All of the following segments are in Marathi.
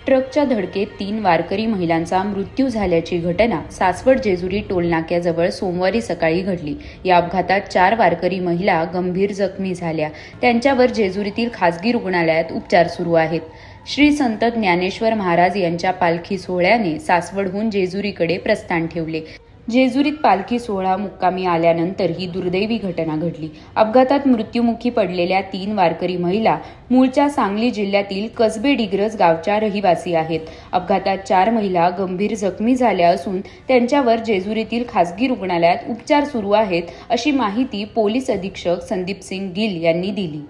ट्रकच्या धडकेत 3 वारकरी महिलांचा मृत्यू झाल्याची घटना सासवड जेजुरी टोलनाक्याजवळ सोमवारी सकाळी घडली। या अपघातात 4 वारकरी महिला गंभीर जखमी झाल्या। त्यांच्यावर जेजुरीतील खासगी रुग्णालयात उपचार सुरू आहेत। श्री संत ज्ञानेश्वर महाराज यांच्या पालखी सोहळ्याने सासवडहून जेजुरीकडे प्रस्थान ठेवले। जेजुरीत पालखी सोहळा मुक्कामी आल्यानंतर ही दुर्दैवी घटना घडली। अपघातात मृत्युमुखी पडलेल्या 3 वारकरी महिला मूळच्या सांगली जिल्ह्यातील कसबे डिग्रस गावच्या रहिवासी आहेत। अपघातात 4 महिला गंभीर जखमी झाल्या असून त्यांच्यावर जेजुरीतील खासगी रुग्णालयात उपचार सुरू आहेत, अशी माहिती पोलीस अधीक्षक संदीप सिंग गिल यांनी दिली।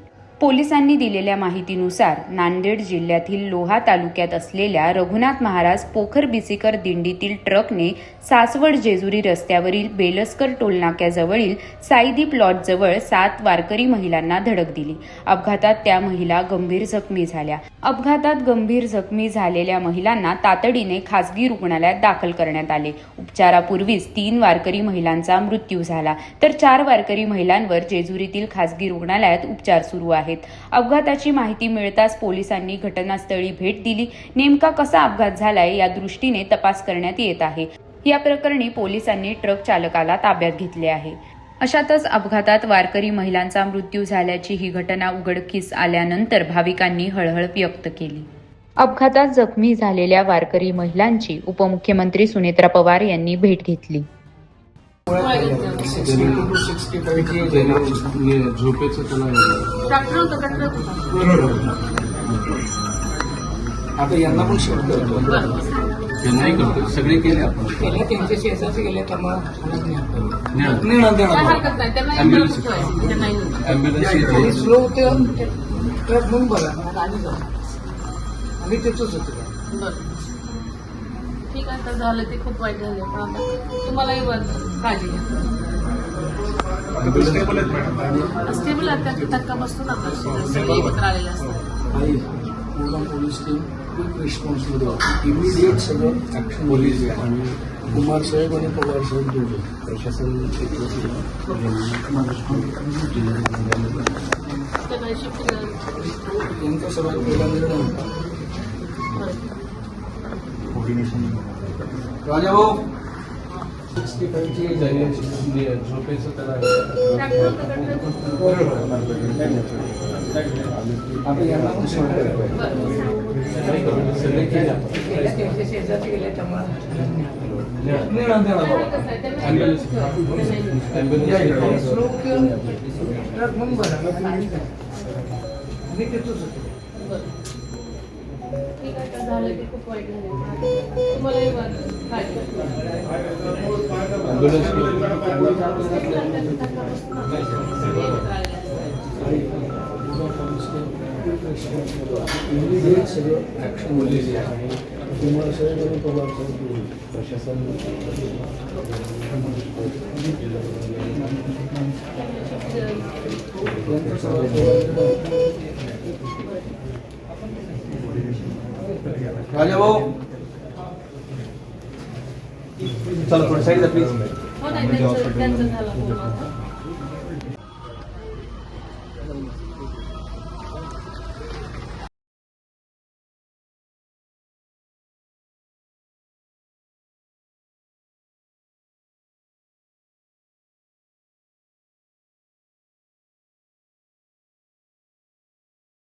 पोलिसांनी दिलेल्या माहितीनुसार नांदेड जिल्ह्यातील लोहा तालुक्यात असलेल्या रघुनाथ महाराज पोखर बिसीकर दिंडीतील ट्रकने सासवड जेजुरी रस्त्यावरील बेलसकर टोलनाक्याजवळील साईदीप लॉजजवळ 7 वारकरी महिलांना धडक दिली। अपघातात त्या महिला गंभीर जखमी झाल्या। अपघातात गंभीर जखमी झालेल्या महिलांना तातडीने खासगी रुग्णालयात दाखल करण्यात आले। उपचारापूर्वीच 3 वारकरी महिलांचा मृत्यू झाला, तर 4 वारकरी महिलांवर जेजुरीतील खासगी रुग्णालयात उपचार सुरू आहेत। अपघाताची माहिती मिळताच पोलिसांनी घटनास्थळी भेट दिली। नेमका कसा अपघात झालाय या दृष्टीने तपास करण्यात येत आहे। या प्रकरणी पोलिसांनी ट्रक चालकाला ताब्यात घेतले आहे। अशातच अपघातात वारकरी महिलांचा मृत्यू झाल्याची ही घटना उघडकीस आल्यानंतर भाविकांनी हळहळ व्यक्त केली। अपघातात जखमी झालेल्या वारकरी महिलांची उपमुख्यमंत्री सुनेत्रा पवार यांनी भेट घेतली। आता यांना पण शिफ्ट करतो, नाही करतो, सगळे केले आपण केल्या त्यांच्या शेजारचे गेले त्यामुळे स्लो होते ट्रक म्हणून बघा आणि त्याच होतं। ठीक आहे, तर झालं ते खूप वाईट झालं, पण आता तुम्हालाही काळजी घ्या। स्टेबल आता धक्का बसतो ना, सगळे एकत्र आलेले असतात। पोलीस टीम क्विक रिस्पॉन्समध्ये इमिडिएट सगळं ऍक्शन पोलीस आणि कुमार साहेब आणि पवार साहेब दोघे प्रशासन त्यांचा सगळ्यात पहिला निर्णय होता। राजा भाऊ 65 ची झोपेचं त्याला आता यांना पण सगळे केले त्यांच्या शेजारचे गेले त्यामुळे ट्रक म्हणून बघा मी तेच होतो। ठीक आहे, तर झालं ते खूप वाईट झालं, तुम्हालाही काळजी इमिडिएट सगळं ऍक्शन पोलीस आणि कुमार साहेब आणि पवार साहेब प्रशासन राजा भाऊ चला थोडं साईडला प्लीज। हो नाही, त्यांचं झालं.